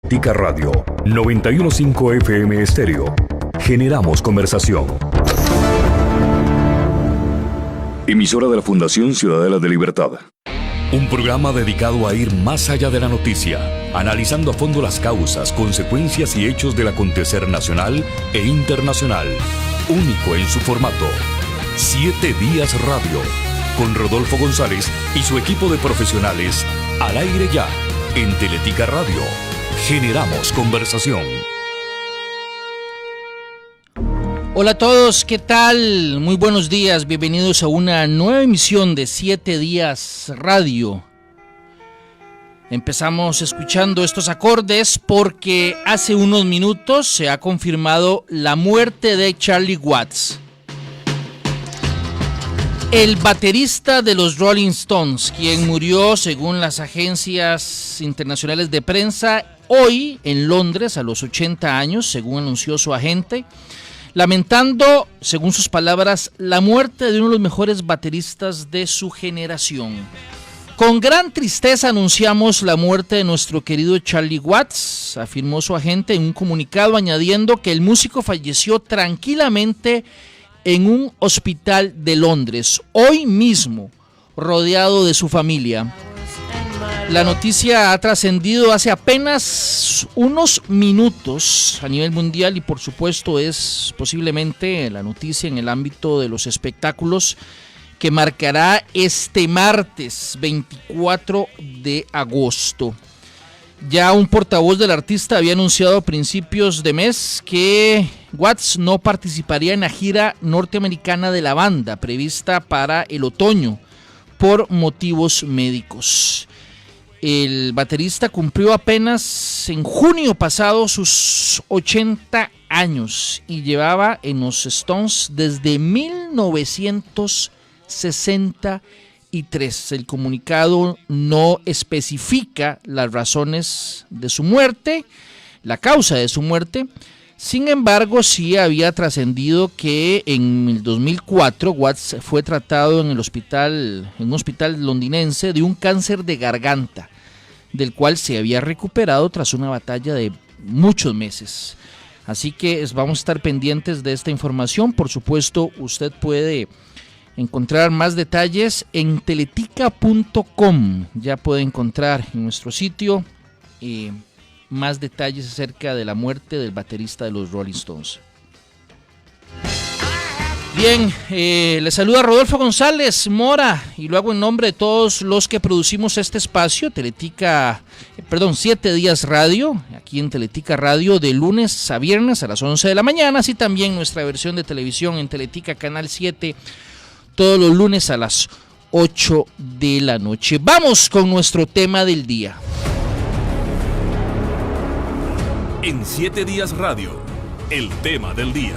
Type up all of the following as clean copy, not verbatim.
Tica Radio 915 FM Estéreo. Generamos conversación. Emisora de la Fundación Ciudadela de Libertad. Un programa dedicado a ir más allá de la noticia, analizando a fondo las causas, consecuencias y hechos del acontecer nacional e internacional. Único en su formato. 7 Días Radio. Con Rodolfo González y su equipo de profesionales. Al aire ya, en Teletica Radio. Generamos conversación. Hola a todos, ¿qué tal? Muy buenos días, bienvenidos a una nueva emisión de 7 Días Radio. Empezamos escuchando estos acordes porque hace unos minutos se ha confirmado la muerte de Charlie Watts, el baterista de los Rolling Stones, quien murió, según las agencias internacionales de prensa, hoy en Londres a los 80 años, según anunció su agente, lamentando, según sus palabras, la muerte de uno de los mejores bateristas de su generación. Con gran tristeza anunciamos la muerte de nuestro querido Charlie Watts, afirmó su agente en un comunicado, añadiendo que el músico falleció tranquilamente en un hospital de Londres, hoy mismo, rodeado de su familia. La noticia ha trascendido hace apenas unos minutos a nivel mundial y por supuesto es posiblemente la noticia en el ámbito de los espectáculos que marcará este martes 24 de agosto. Ya un portavoz del artista había anunciado a principios de mes que Watts no participaría en la gira norteamericana de la banda prevista para el otoño por motivos médicos. El baterista cumplió apenas en junio pasado sus 80 años y llevaba en los Stones desde 1963. El comunicado no especifica las razones de su muerte, la causa de su muerte. Sin embargo, sí había trascendido que en el 2004 Watts fue tratado en un hospital londinense de un cáncer de garganta, del cual se había recuperado tras una batalla de muchos meses. Así que vamos a estar pendientes de esta información. Por supuesto, usted puede encontrar más detalles en teletica.com. Ya puede encontrar en nuestro sitio más detalles acerca de la muerte del baterista de los Rolling Stones. Bien, les saluda Rodolfo González Mora y lo hago en nombre de todos los que producimos este espacio, 7 Días Radio, aquí en Teletica Radio, de lunes a viernes a las 11 de la mañana, así también nuestra versión de televisión en Teletica Canal 7, todos los lunes a las 8 de la noche. Vamos con nuestro tema del día. En 7 Días Radio, el tema del día.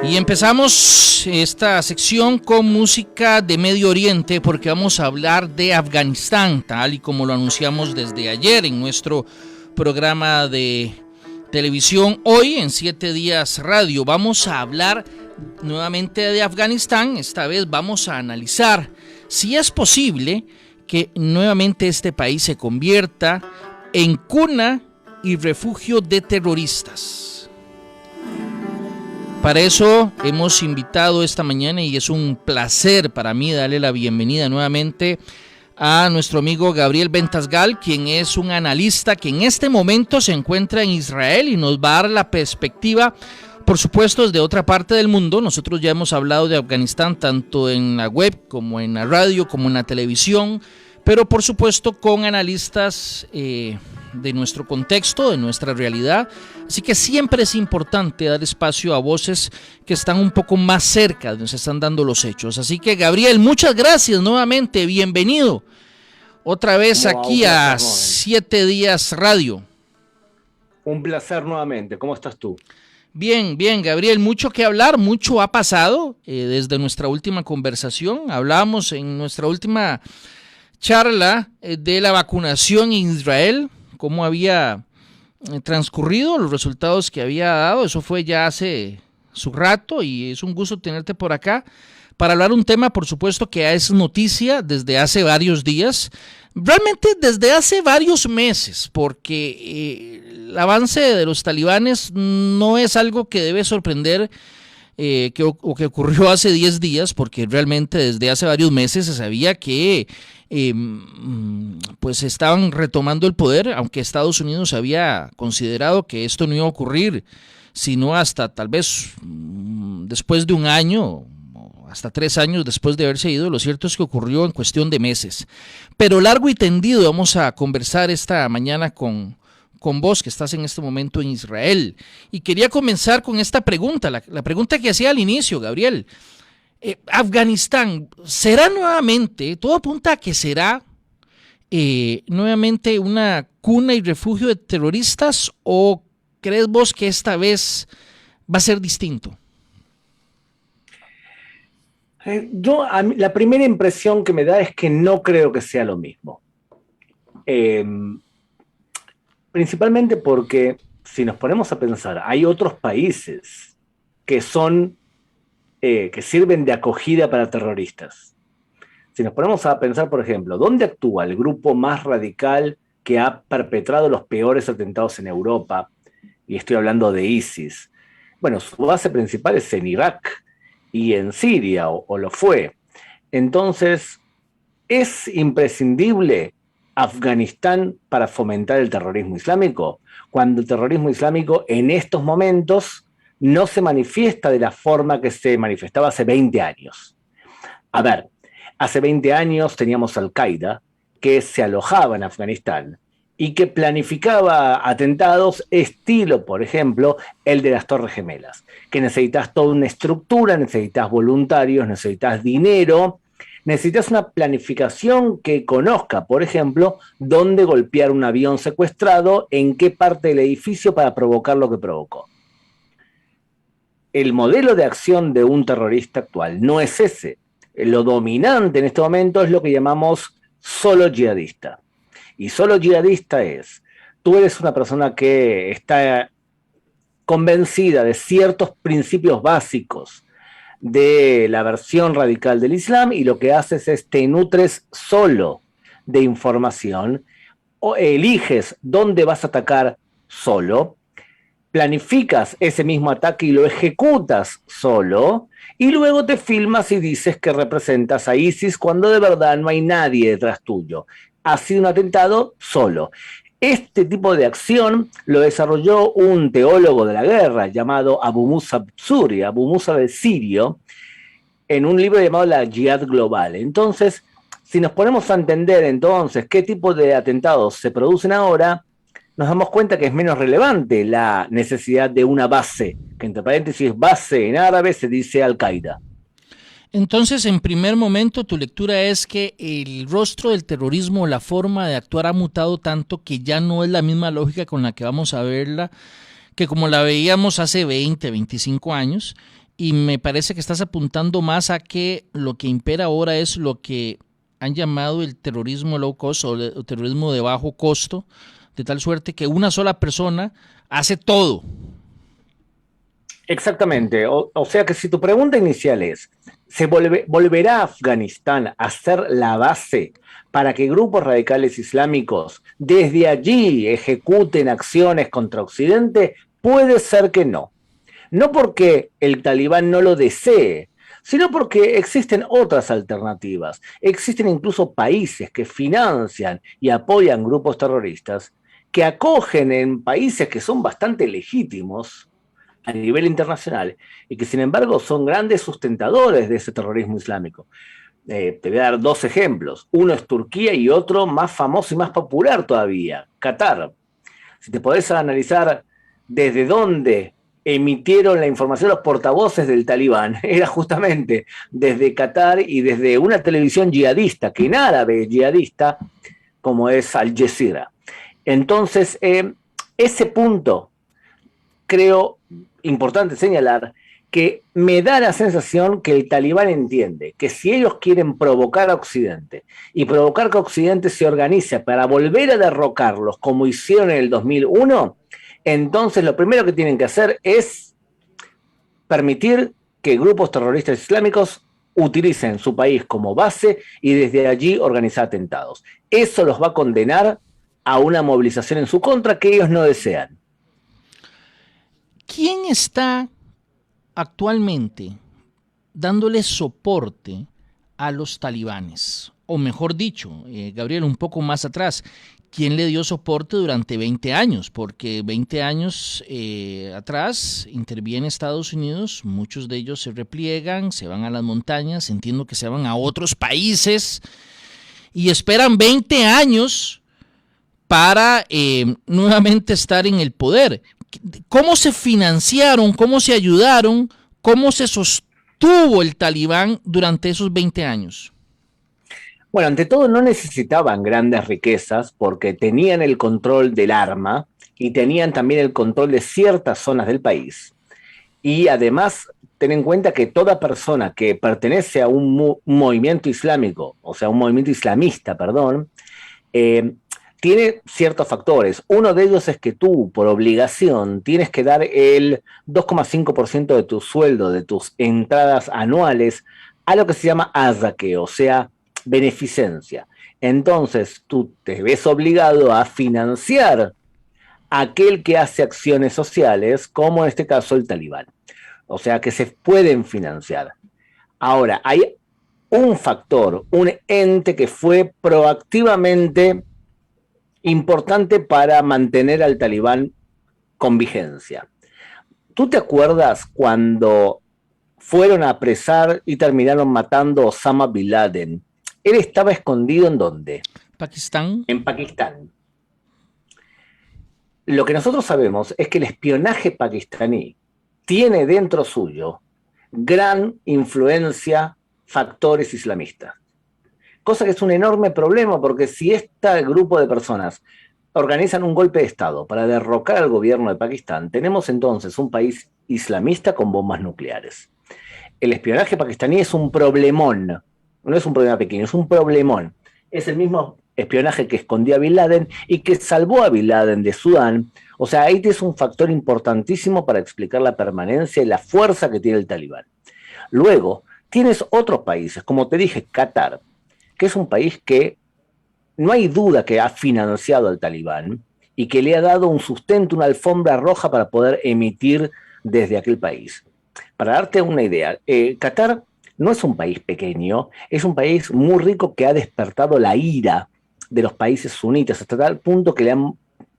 Y empezamos esta sección con música de Medio Oriente porque vamos a hablar de Afganistán, tal y como lo anunciamos desde ayer en nuestro programa de televisión. Hoy en 7 Días Radio vamos a hablar nuevamente de Afganistán. Esta vez vamos a analizar si es posible que nuevamente este país se convierta en cuna y refugio de terroristas. Para eso hemos invitado esta mañana y es un placer para mí darle la bienvenida nuevamente a nuestro amigo Gabriel Ventasgal, quien es un analista que en este momento se encuentra en Israel y nos va a dar la perspectiva, por supuesto, desde otra parte del mundo. Nosotros ya hemos hablado de Afganistán tanto en la web como en la radio como en la televisión, pero por supuesto con analistas de nuestro contexto, de nuestra realidad. Así que siempre es importante dar espacio a voces que están un poco más cerca de donde se están dando los hechos. Así que Gabriel, muchas gracias nuevamente, bienvenido otra vez aquí a 7 Días Radio. Un placer nuevamente, ¿cómo estás tú? Bien, Gabriel, mucho que hablar, mucho ha pasado desde nuestra última conversación. Hablábamos en nuestra última charla de la vacunación en Israel, cómo había transcurrido, los resultados que había dado. Eso fue ya hace su rato y es un gusto tenerte por acá para hablar un tema, por supuesto, que es noticia desde hace varios días, realmente desde hace varios meses, porque el avance de los talibanes no es algo que debe sorprender que ocurrió hace 10 días, porque realmente desde hace varios meses se sabía que pues estaban retomando el poder, aunque Estados Unidos había considerado que esto no iba a ocurrir, sino hasta tal vez después de un año, hasta 3 años después de haberse ido. Lo cierto es que ocurrió en cuestión de meses. Pero largo y tendido vamos a conversar esta mañana con vos, que estás en este momento en Israel. Y quería comenzar con esta pregunta, la pregunta que hacía al inicio, Gabriel. Afganistán, ¿será nuevamente, todo apunta a que será nuevamente una cuna y refugio de terroristas, o crees vos que esta vez va a ser distinto? La primera impresión que me da es que no creo que sea lo mismo. Principalmente porque, si nos ponemos a pensar, hay otros países que sirven de acogida para terroristas. Si nos ponemos a pensar, por ejemplo, ¿dónde actúa el grupo más radical que ha perpetrado los peores atentados en Europa? Y estoy hablando de ISIS. Bueno, su base principal es en Irak y en Siria, o lo fue. Entonces, ¿es imprescindible Afganistán para fomentar el terrorismo islámico? Cuando el terrorismo islámico en estos momentos no se manifiesta de la forma que se manifestaba hace 20 años. A ver, hace 20 años teníamos Al-Qaeda, que se alojaba en Afganistán y que planificaba atentados estilo, por ejemplo, el de las Torres Gemelas, que necesitas toda una estructura, necesitas voluntarios, necesitas dinero, necesitas una planificación que conozca, por ejemplo, dónde golpear un avión secuestrado, en qué parte del edificio para provocar lo que provocó. El modelo de acción de un terrorista actual no es ese. Lo dominante en este momento es lo que llamamos solo yihadista. Y solo yihadista es, tú eres una persona que está convencida de ciertos principios básicos de la versión radical del Islam, y lo que haces es te nutres solo de información, o eliges dónde vas a atacar solo, planificas ese mismo ataque y lo ejecutas solo, y luego te filmas y dices que representas a ISIS cuando de verdad no hay nadie detrás tuyo. Ha sido un atentado solo. Este tipo de acción lo desarrolló un teólogo de la guerra llamado Abu Musa Suri, Abu Musa del Sirio, en un libro llamado La Jihad Global. Entonces, si nos ponemos a entender entonces qué tipo de atentados se producen ahora, nos damos cuenta que es menos relevante la necesidad de una base, que entre paréntesis base en árabe se dice Al-Qaeda. Entonces, en primer momento, tu lectura es que el rostro del terrorismo, la forma de actuar ha mutado tanto que ya no es la misma lógica con la que vamos a verla, que como la veíamos hace 20, 25 años, y me parece que estás apuntando más a que lo que impera ahora es lo que han llamado el terrorismo low cost o el terrorismo de bajo costo, de tal suerte que una sola persona hace todo. Exactamente, o sea que si tu pregunta inicial es, ¿volverá Afganistán a ser la base para que grupos radicales islámicos desde allí ejecuten acciones contra Occidente? Puede ser que no. No porque el talibán no lo desee, sino porque existen otras alternativas. Existen incluso países que financian y apoyan grupos terroristas, que acogen en países que son bastante legítimos a nivel internacional y que sin embargo son grandes sustentadores de ese terrorismo islámico. Te voy a dar 2 ejemplos. Uno es Turquía y otro más famoso y más popular todavía, Qatar. Si te podés analizar desde dónde emitieron la información los portavoces del talibán, era justamente desde Qatar y desde una televisión yihadista, que en árabe es yihadista, como es Al Jazeera. Entonces, ese punto, creo importante señalar, que me da la sensación que el talibán entiende que si ellos quieren provocar a Occidente y provocar que Occidente se organice para volver a derrocarlos como hicieron en el 2001, entonces lo primero que tienen que hacer es permitir que grupos terroristas islámicos utilicen su país como base y desde allí organizar atentados. Eso los va a condenar a una movilización en su contra que ellos no desean. ¿Quién está actualmente dándole soporte a los talibanes? O mejor dicho, Gabriel, un poco más atrás, ¿quién le dio soporte durante 20 años? Porque 20 años atrás interviene Estados Unidos, muchos de ellos se repliegan, se van a las montañas, entiendo que se van a otros países y esperan 20 años para nuevamente estar en el poder. ¿Cómo se financiaron, cómo se ayudaron, cómo se sostuvo el Talibán durante esos 20 años? Bueno, ante todo no necesitaban grandes riquezas porque tenían el control del arma y tenían también el control de ciertas zonas del país. Y además, ten en cuenta que toda persona que pertenece a un movimiento islámico, o sea, un movimiento islamista, perdón, tiene ciertos factores. Uno de ellos es que tú, por obligación, tienes que dar el 2,5% de tu sueldo, de tus entradas anuales, a lo que se llama azake, o sea, beneficencia. Entonces, tú te ves obligado a financiar a aquel que hace acciones sociales, como en este caso el Talibán. O sea, que se pueden financiar. Ahora, hay un factor, un ente que fue proactivamente importante para mantener al Talibán con vigencia. ¿Tú te acuerdas cuando fueron a apresar y terminaron matando a Osama Bin Laden? Él estaba escondido ¿en dónde? Pakistán. En Pakistán. Lo que nosotros sabemos es que el espionaje pakistaní tiene dentro suyo gran influencia factores islamistas. Cosa que es un enorme problema, porque si este grupo de personas organizan un golpe de Estado para derrocar al gobierno de Pakistán, tenemos entonces un país islamista con bombas nucleares. El espionaje pakistaní es un problemón, no es un problema pequeño, es un problemón. Es el mismo espionaje que escondió a Bin Laden y que salvó a Bin Laden de Sudán. O sea, ahí es un factor importantísimo para explicar la permanencia y la fuerza que tiene el Talibán. Luego, tienes otros países, como te dije, Qatar, que es un país que no hay duda que ha financiado al Talibán y que le ha dado un sustento, una alfombra roja para poder emitir desde aquel país. Para darte una idea, Qatar no es un país pequeño, es un país muy rico que ha despertado la ira de los países sunitas hasta tal punto que le han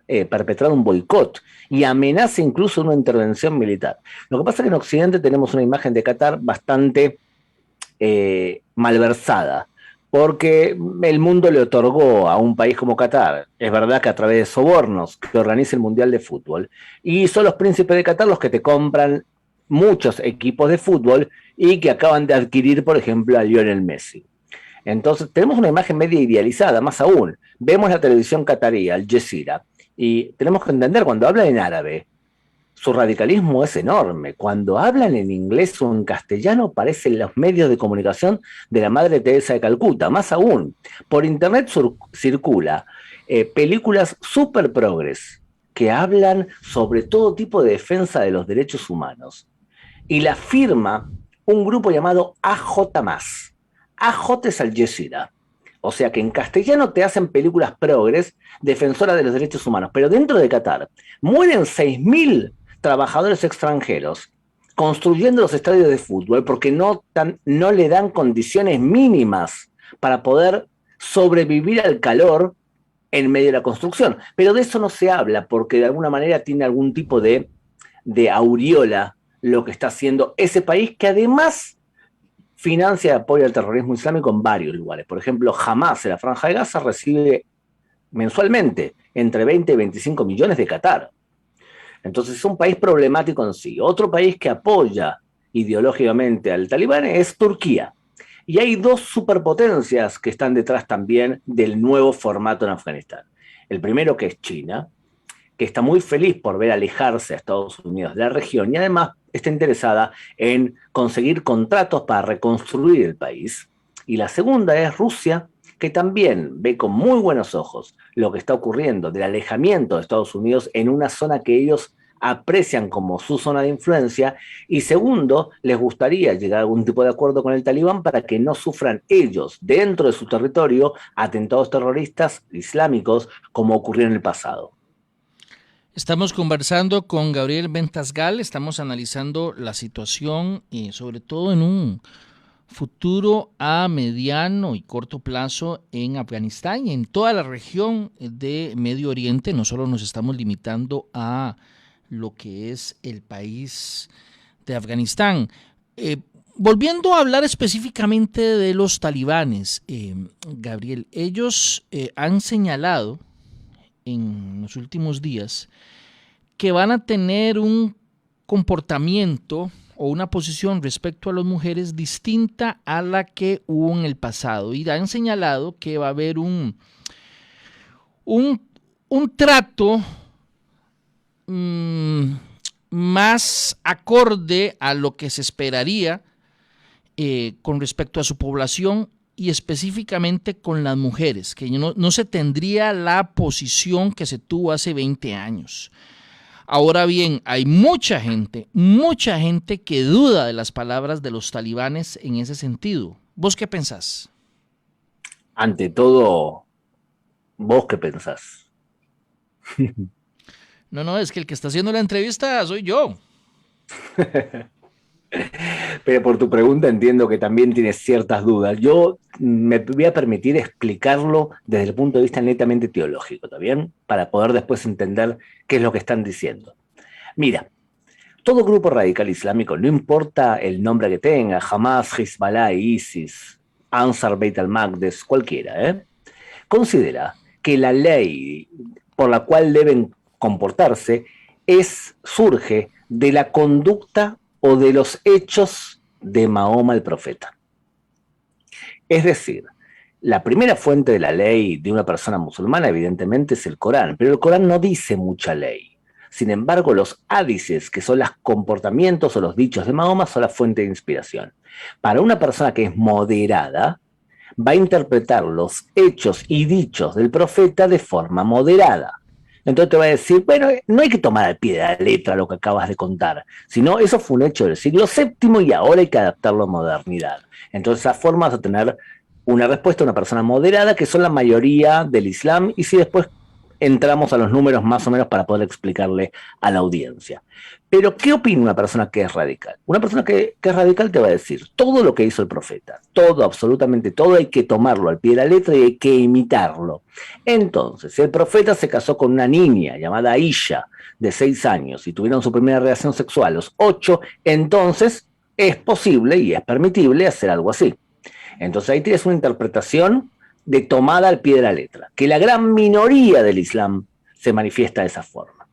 perpetrado un boicot y amenaza incluso una intervención militar. Lo que pasa es que en Occidente tenemos una imagen de Qatar bastante malversada, porque el mundo le otorgó a un país como Qatar, es verdad que a través de sobornos, que organiza el Mundial de Fútbol, y son los príncipes de Qatar los que te compran muchos equipos de fútbol y que acaban de adquirir, por ejemplo, a Lionel Messi. Entonces, tenemos una imagen media idealizada, más aún. Vemos la televisión qatarí, Al Jazeera, y tenemos que entender, cuando hablan en árabe, su radicalismo es enorme. Cuando hablan en inglés o en castellano, parecen los medios de comunicación de la Madre Teresa de Calcuta. Más aún, por internet circula películas super progres que hablan sobre todo tipo de defensa de los derechos humanos. Y la firma un grupo llamado AJ+. AJ es Al Jazeera. O sea que en castellano te hacen películas progres defensoras de los derechos humanos. Pero dentro de Qatar mueren 6.000 trabajadores extranjeros construyendo los estadios de fútbol porque no le dan condiciones mínimas para poder sobrevivir al calor en medio de la construcción. Pero de eso no se habla porque de alguna manera tiene algún tipo de aureola lo que está haciendo ese país, que además financia y apoya al terrorismo islámico en varios lugares. Por ejemplo, Hamas en la Franja de Gaza recibe mensualmente entre 20 y 25 millones de Qatar. Entonces es un país problemático en sí. Otro país que apoya ideológicamente al Talibán es Turquía. Y hay dos superpotencias que están detrás también del nuevo formato en Afganistán. El primero, que es China, que está muy feliz por ver alejarse a Estados Unidos de la región y además está interesada en conseguir contratos para reconstruir el país. Y la segunda es Rusia, que también ve con muy buenos ojos lo que está ocurriendo del alejamiento de Estados Unidos en una zona que ellos aprecian como su zona de influencia, y segundo, les gustaría llegar a algún tipo de acuerdo con el Talibán para que no sufran ellos, dentro de su territorio, atentados terroristas islámicos como ocurrió en el pasado. Estamos conversando con Gabriel Ventasgal, estamos analizando la situación y sobre todo en un futuro a mediano y corto plazo en Afganistán y en toda la región de Medio Oriente. No solo nos estamos limitando a lo que es el país de Afganistán. Volviendo a hablar específicamente de los talibanes, Gabriel, ellos han señalado en los últimos días que van a tener un comportamiento o una posición respecto a las mujeres distinta a la que hubo en el pasado, y han señalado que va a haber un trato más acorde a lo que se esperaría con respecto a su población y específicamente con las mujeres, que no se tendría la posición que se tuvo hace 20 años. Ahora bien, hay mucha gente que duda de las palabras de los talibanes en ese sentido. ¿Vos qué pensás? Ante todo, ¿vos qué pensás? No, es que el que está haciendo la entrevista soy yo. Pero por tu pregunta entiendo que también tienes ciertas dudas. Yo me voy a permitir explicarlo desde el punto de vista netamente teológico, ¿está bien? Para poder después entender qué es lo que están diciendo. Mira, todo grupo radical islámico, no importa el nombre que tenga, Hamas, Hezbollah, ISIS, Ansar Beit al-Maqdis, cualquiera, considera que la ley por la cual deben comportarse surge de la conducta o de los hechos de Mahoma el profeta. Es decir, la primera fuente de la ley de una persona musulmana evidentemente es el Corán, pero el Corán no dice mucha ley. Sin embargo, los hadices, que son los comportamientos o los dichos de Mahoma, son la fuente de inspiración. Para una persona que es moderada, va a interpretar los hechos y dichos del profeta de forma moderada. Entonces te va a decir, bueno, no hay que tomar al pie de la letra lo que acabas de contar, sino eso fue un hecho del siglo VII y ahora hay que adaptarlo a modernidad. Entonces, de esa forma vas a tener una respuesta a una persona moderada, que son la mayoría del Islam, y si después entramos a los números más o menos para poder explicarle a la audiencia. Pero, ¿qué opina una persona que es radical? Una persona que es radical te va a decir, todo lo que hizo el profeta, todo, absolutamente todo, hay que tomarlo al pie de la letra y hay que imitarlo. Entonces, si el profeta se casó con una niña llamada Aisha, de 6 años, y tuvieron su primera relación sexual a los 8, entonces es posible y es permitible hacer algo así. Entonces ahí tienes una interpretación de tomada al pie de la letra, que la gran minoría del Islam se manifiesta de esa forma.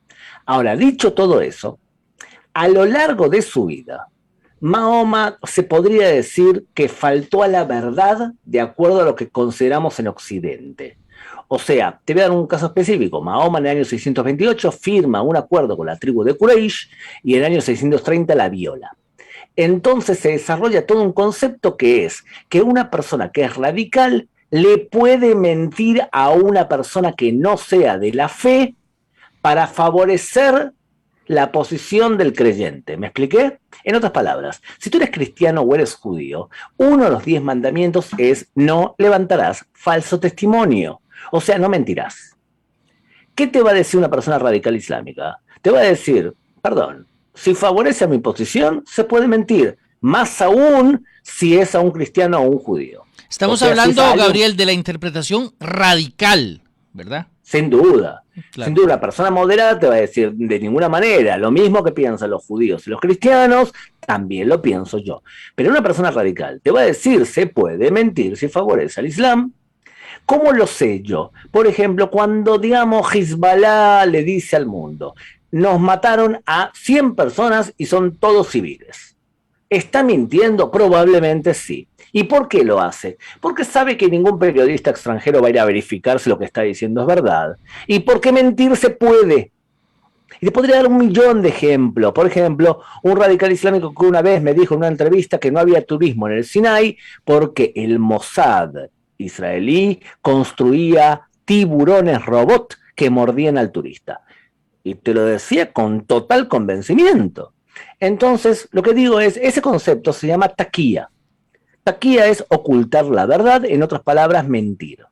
Ahora, dicho todo eso, a lo largo de su vida, Mahoma se podría decir que faltó a la verdad de acuerdo a lo que consideramos en Occidente. O sea, te voy a dar un caso específico. Mahoma en el año 628 firma un acuerdo con la tribu de Quraysh y en el año 630 la viola. Entonces se desarrolla todo un concepto que es que una persona que es radical le puede mentir a una persona que no sea de la fe para favorecer la posición del creyente. ¿Me expliqué? En otras palabras, si tú eres cristiano o eres judío, uno de los 10 mandamientos es no levantarás falso testimonio. O sea, no mentirás. ¿Qué te va a decir una persona radical islámica? Te va a decir, perdón, si favorece a mi posición, se puede mentir. Más aún si es a un cristiano o un judío. Estamos hablando, Gabriel, de la interpretación radical, ¿verdad? Sin duda. Claro. Sin duda, la persona moderada te va a decir de ninguna manera. Lo mismo que piensan los judíos y los cristianos, también lo pienso yo. Pero una persona radical te va a decir, se puede mentir si favorece al Islam. ¿Cómo lo sé yo? Por ejemplo, cuando, digamos, Hezbollah le dice al mundo, nos mataron a 100 personas y son todos civiles. ¿Está mintiendo? Probablemente sí. ¿Y por qué lo hace? Porque sabe que ningún periodista extranjero va a ir a verificar si lo que está diciendo es verdad. Y porque mentir se puede. Y te podría dar 1.000.000 de ejemplos. Por ejemplo, un radical islámico que una vez me dijo en una entrevista que no había turismo en el Sinai porque el Mossad israelí construía tiburones robot que mordían al turista. y te lo decía con total convencimiento. Entonces, lo que digo es, ese concepto se llama taquía. Taquía es ocultar la verdad, en otras palabras, mentir.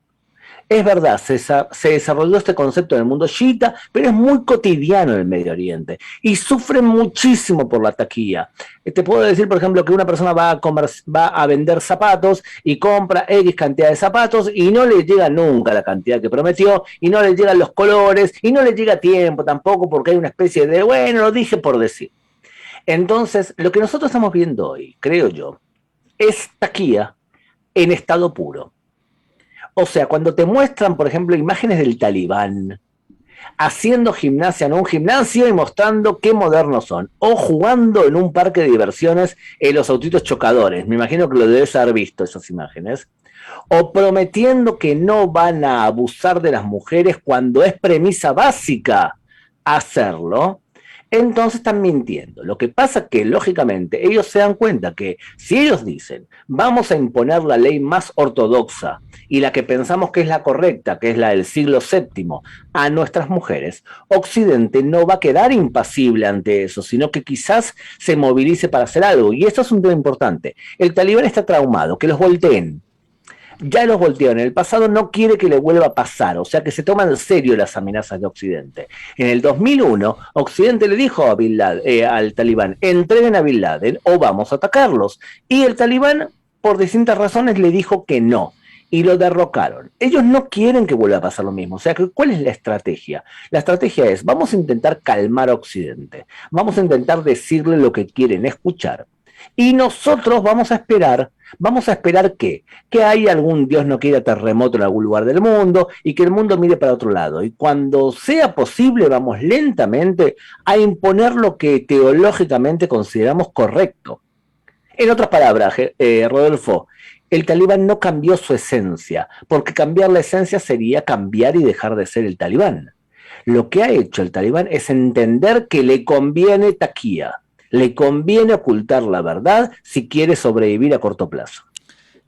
Es verdad, se desarrolló este concepto en el mundo chiita, pero es muy cotidiano en el Medio Oriente y sufren muchísimo por la taquilla. Te puedo decir, por ejemplo, que una persona va a vender zapatos y compra X cantidad de zapatos y no le llega nunca la cantidad que prometió y no le llegan los colores y no le llega tiempo tampoco porque hay una especie de, bueno, lo dije por decir. Entonces, lo que nosotros estamos viendo hoy, creo yo, es taquilla en estado puro. O sea, cuando te muestran, por ejemplo, imágenes del Talibán haciendo gimnasia en un gimnasio y mostrando qué modernos son, o jugando en un parque de diversiones en los autitos chocadores, me imagino que lo debes haber visto esas imágenes, o prometiendo que no van a abusar de las mujeres cuando es premisa básica hacerlo, entonces están mintiendo. Lo que pasa es que, lógicamente, ellos se dan cuenta que si ellos dicen, vamos a imponer la ley más ortodoxa y la que pensamos que es la correcta, que es la del siglo VII, a nuestras mujeres, Occidente no va a quedar impasible ante eso, sino que quizás se movilice para hacer algo. Y esto es un tema importante. El talibán está traumado, que los volteen. Ya los volteó en el pasado, no quiere que le vuelva a pasar, o sea que se toman en serio las amenazas de Occidente. En el 2001, Occidente le dijo a al Talibán, entreguen a Bin Laden o vamos a atacarlos. Y el Talibán, por distintas razones, le dijo que no. Y lo derrocaron. Ellos no quieren que vuelva a pasar lo mismo. O sea, ¿cuál es la estrategia? La estrategia es, vamos a intentar calmar a Occidente. Vamos a intentar decirle lo que quieren escuchar. Y nosotros vamos a esperar que haya algún Dios no quiera terremoto en algún lugar del mundo y que el mundo mire para otro lado. Y cuando sea posible, vamos lentamente a imponer lo que teológicamente consideramos correcto. En otras palabras, Rodolfo, el talibán no cambió su esencia, porque cambiar la esencia sería cambiar y dejar de ser el talibán. Lo que ha hecho el talibán es entender que le conviene taquía. Le conviene ocultar la verdad si quiere sobrevivir a corto plazo.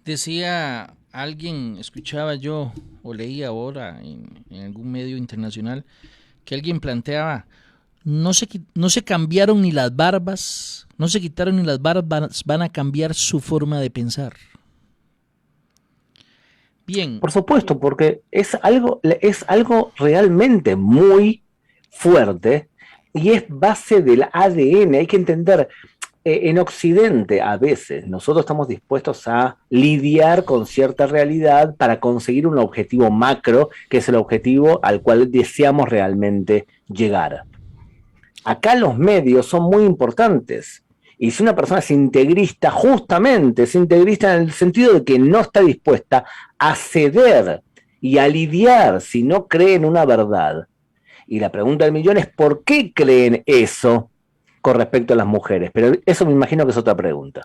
Decía alguien, escuchaba yo o leía ahora en algún medio internacional, que alguien planteaba, no se cambiaron ni las barbas, no se quitaron ni las barbas, van a cambiar su forma de pensar. Bien. Por supuesto, porque es algo realmente muy fuerte. Y es base del ADN, hay que entender, en Occidente a veces nosotros estamos dispuestos a lidiar con cierta realidad para conseguir un objetivo macro, que es el objetivo al cual deseamos realmente llegar. Acá los medios son muy importantes, y si una persona es integrista, justamente es integrista en el sentido de que no está dispuesta a ceder y a lidiar si no cree en una verdad. Y la pregunta del millón es ¿por qué creen eso con respecto a las mujeres? Pero eso me imagino que es otra pregunta.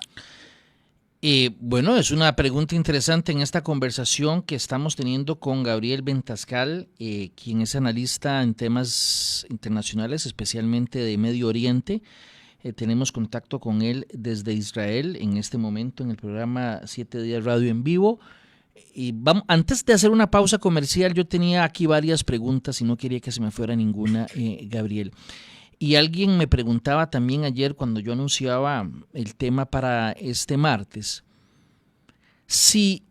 Bueno, es una pregunta interesante en esta conversación que estamos teniendo con Gabriel Bentascal, quien es analista en temas internacionales, especialmente de Medio Oriente. Tenemos contacto con él desde Israel en este momento en el programa 7 Días Radio en Vivo. Y antes de hacer una pausa comercial, yo tenía aquí varias preguntas y no quería que se me fuera ninguna, Gabriel. Y alguien me preguntaba también ayer cuando yo anunciaba el tema para este martes, si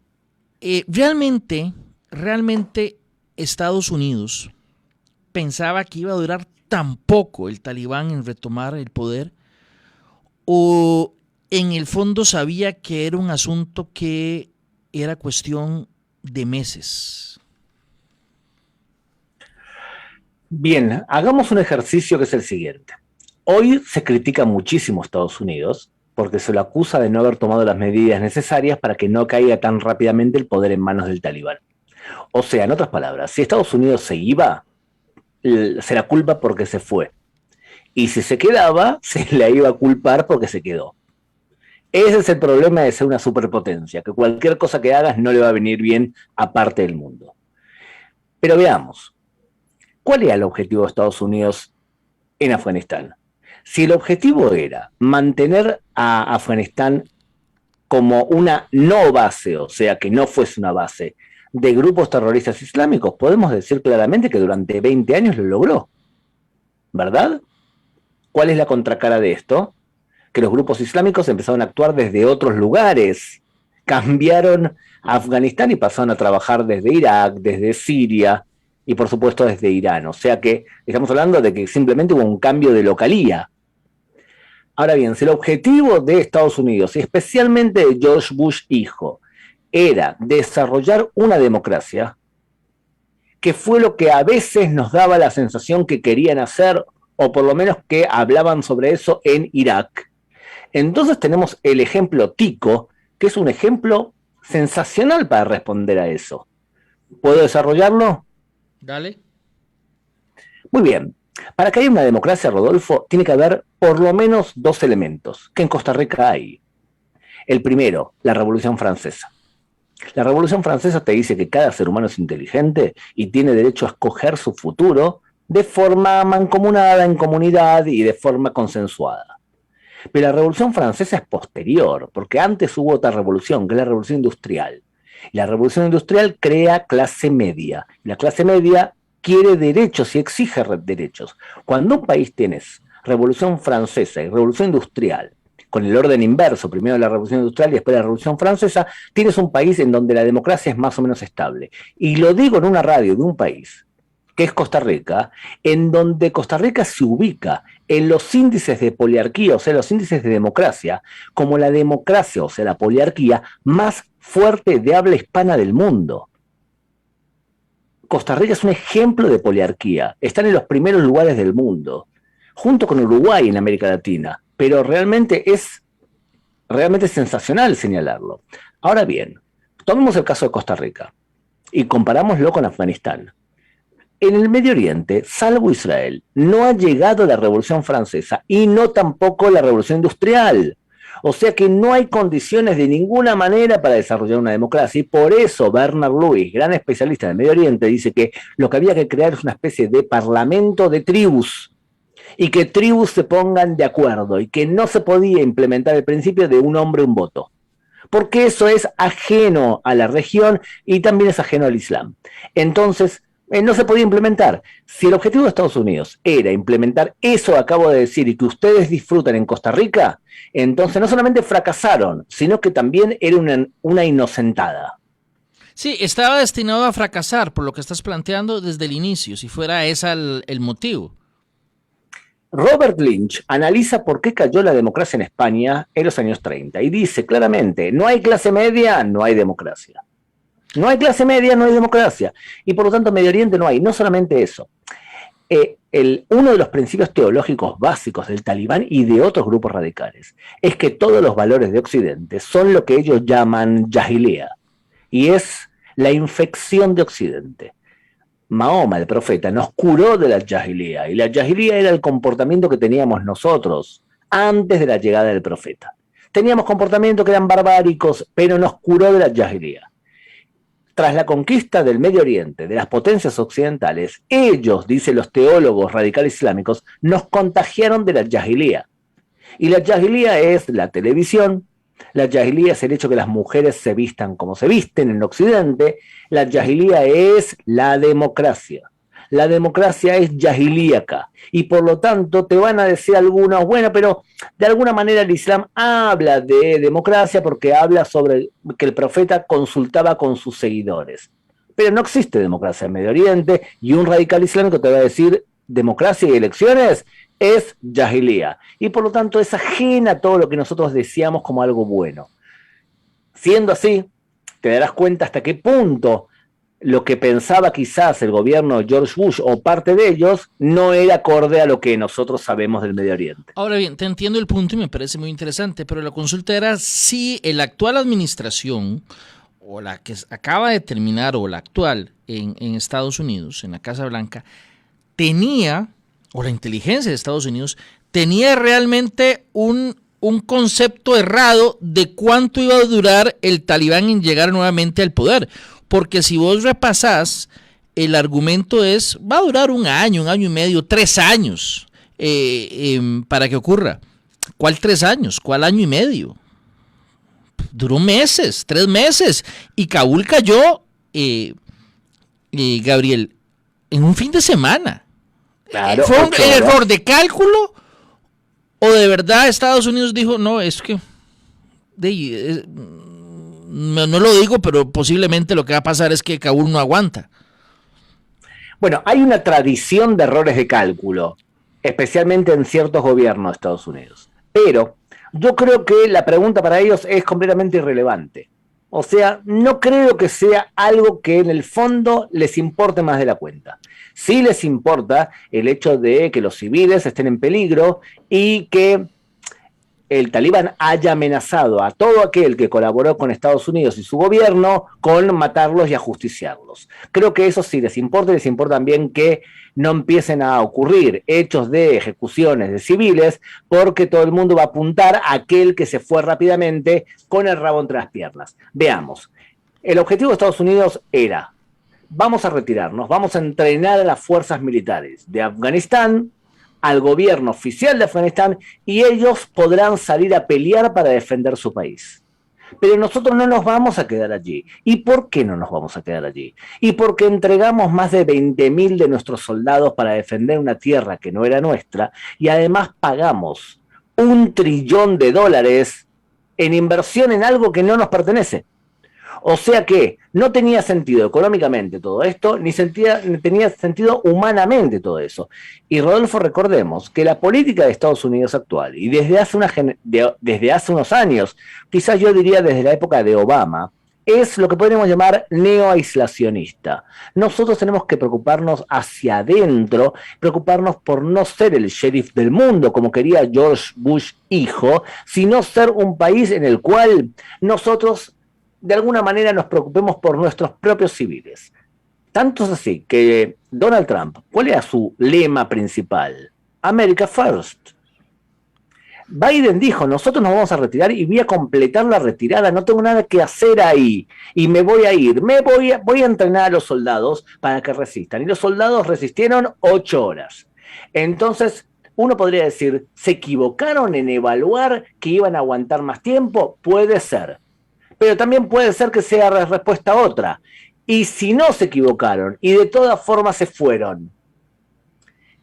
realmente Estados Unidos pensaba que iba a durar tan poco el talibán en retomar el poder, o en el fondo sabía que era un asunto que era cuestión de meses. Bien, hagamos un ejercicio que es el siguiente. Hoy se critica muchísimo a Estados Unidos porque se lo acusa de no haber tomado las medidas necesarias para que no caiga tan rápidamente el poder en manos del talibán. O sea, en otras palabras, si Estados Unidos se iba, se la culpa porque se fue. Y si se quedaba, se la iba a culpar porque se quedó. Ese es el problema de ser una superpotencia, que cualquier cosa que hagas no le va a venir bien a parte del mundo. Pero veamos, ¿cuál era el objetivo de Estados Unidos en Afganistán? Si el objetivo era mantener a Afganistán como una no base, o sea, que no fuese una base de grupos terroristas islámicos, podemos decir claramente que durante 20 años lo logró. ¿verdad? ¿Cuál es la contracara de esto? Que los grupos islámicos empezaron a actuar desde otros lugares, cambiaron a Afganistán y pasaron a trabajar desde Irak, desde Siria y por supuesto desde Irán. O sea que estamos hablando de que simplemente hubo un cambio de localía. Ahora bien, si el objetivo de Estados Unidos, y especialmente de George Bush hijo, era desarrollar una democracia, que fue lo que a veces nos daba la sensación que querían hacer, o por lo menos que hablaban sobre eso en Irak, entonces tenemos el ejemplo tico, que es un ejemplo sensacional para responder a eso. ¿Puedo desarrollarlo? Dale. Muy bien. Para que haya una democracia, Rodolfo, tiene que haber por lo menos dos elementos, que en Costa Rica hay. El primero, la Revolución Francesa. La Revolución Francesa te dice que cada ser humano es inteligente y tiene derecho a escoger su futuro de forma mancomunada, en comunidad y de forma consensuada. Pero la Revolución Francesa es posterior, porque antes hubo otra revolución, que es la Revolución Industrial. La Revolución Industrial crea clase media. La clase media quiere derechos y exige derechos. Cuando un país tienes Revolución Francesa y Revolución Industrial, con el orden inverso, primero la Revolución Industrial y después la Revolución Francesa, tienes un país en donde la democracia es más o menos estable. Y lo digo en una radio de un país, que es Costa Rica, en donde Costa Rica se ubica en los índices de poliarquía, o sea, los índices de democracia, como la democracia, o sea, la poliarquía más fuerte de habla hispana del mundo. Costa Rica es un ejemplo de poliarquía, están en los primeros lugares del mundo, junto con Uruguay en América Latina, pero realmente es sensacional señalarlo. Ahora bien, tomemos el caso de Costa Rica y comparámoslo con Afganistán. En el Medio Oriente, salvo Israel, no ha llegado la Revolución Francesa y no tampoco la Revolución Industrial. O sea que no hay condiciones de ninguna manera para desarrollar una democracia. Y por eso Bernard Lewis, gran especialista del Medio Oriente, dice que lo que había que crear es una especie de parlamento de tribus y que tribus se pongan de acuerdo y que no se podía implementar el principio de un hombre, un voto. Porque eso es ajeno a la región y también es ajeno al Islam. Entonces, no se podía implementar. Si el objetivo de Estados Unidos era implementar eso que acabo de decir y que ustedes disfrutan en Costa Rica, entonces no solamente fracasaron, sino que también era una inocentada. Sí, estaba destinado a fracasar por lo que estás planteando desde el inicio, si fuera ese el motivo. Robert Lynch analiza por qué cayó la democracia en España en los años 30 y dice claramente, no hay clase media, no hay democracia. No hay clase media, no hay democracia. Y por lo tanto, en Medio Oriente no hay. No solamente eso. Uno de los principios teológicos básicos del Talibán y de otros grupos radicales es que todos los valores de Occidente son lo que ellos llaman Jahiliya. Y es la infección de Occidente. Mahoma, el profeta, nos curó de la Jahiliya. Y la Jahiliya era el comportamiento que teníamos nosotros antes de la llegada del profeta. Teníamos comportamientos que eran barbáricos, pero nos curó de la Jahiliya. Tras la conquista del Medio Oriente, de las potencias occidentales, ellos, dicen los teólogos radicales islámicos, nos contagiaron de la Jahiliya. Y la Jahiliya es la televisión, la Jahiliya es el hecho que las mujeres se vistan como se visten en Occidente, la Jahiliya es la democracia. La democracia es jahilíaca y por lo tanto te van a decir algunos, bueno, pero de alguna manera el Islam habla de democracia porque habla sobre que el profeta consultaba con sus seguidores. Pero no existe democracia en Medio Oriente y un radical islámico te va a decir democracia y elecciones es jahilía y por lo tanto es ajena a todo lo que nosotros decíamos como algo bueno. Siendo así, te darás cuenta hasta qué punto lo que pensaba quizás el gobierno de George Bush o parte de ellos no era acorde a lo que nosotros sabemos del Medio Oriente. Ahora bien, te entiendo el punto y me parece muy interesante, pero la consulta era si la actual administración o la que acaba de terminar o la actual en Estados Unidos, en la Casa Blanca, tenía, o la inteligencia de Estados Unidos, tenía realmente un concepto errado de cuánto iba a durar el Talibán en llegar nuevamente al poder. Porque si vos repasás, el argumento es, va a durar un año y medio, 3 años para que ocurra. ¿Cuál 3 años? ¿Cuál año y medio? Duró meses, 3 meses. Y Kabul cayó, Gabriel, en un fin de semana. Claro, ¿Fue un error de cálculo o de verdad Estados Unidos dijo, no, es que no lo digo, pero posiblemente lo que va a pasar es que Kabul no aguanta? Bueno, hay una tradición de errores de cálculo, especialmente en ciertos gobiernos de Estados Unidos. Pero yo creo que la pregunta para ellos es completamente irrelevante. O sea, no creo que sea algo que en el fondo les importe más de la cuenta. Sí les importa el hecho de que los civiles estén en peligro y que el talibán haya amenazado a todo aquel que colaboró con Estados Unidos y su gobierno con matarlos y ajusticiarlos. Creo que eso sí les importa, y les importa también que no empiecen a ocurrir hechos de ejecuciones de civiles, porque todo el mundo va a apuntar a aquel que se fue rápidamente con el rabo entre las piernas. Veamos, el objetivo de Estados Unidos era: vamos a retirarnos, vamos a entrenar a las fuerzas militares de Afganistán, al gobierno oficial de Afganistán, y ellos podrán salir a pelear para defender su país. Pero nosotros no nos vamos a quedar allí. ¿Y por qué no nos vamos a quedar allí? Y porque entregamos más de 20.000 de nuestros soldados para defender una tierra que no era nuestra, y además pagamos $1 trillón en inversión en algo que no nos pertenece. O sea que no tenía sentido económicamente todo esto, ni tenía sentido humanamente todo eso. Y Rodolfo, recordemos que la política de Estados Unidos actual, y desde hace unos años, quizás yo diría desde la época de Obama, es lo que podríamos llamar neoaislacionista. Nosotros tenemos que preocuparnos hacia adentro, preocuparnos por no ser el sheriff del mundo, como quería George Bush hijo, sino ser un país en el cual nosotros de alguna manera nos preocupemos por nuestros propios civiles. Tanto es así que Donald Trump, ¿cuál era su lema principal? America First. Biden dijo, nosotros nos vamos a retirar y voy a completar la retirada, no tengo nada que hacer ahí y me voy a ir, voy a entrenar a los soldados para que resistan. Y los soldados resistieron 8 horas. Entonces, uno podría decir, ¿se equivocaron en evaluar que iban a aguantar más tiempo? Puede ser. Pero también puede ser que sea respuesta otra. Y si no se equivocaron y de todas formas se fueron,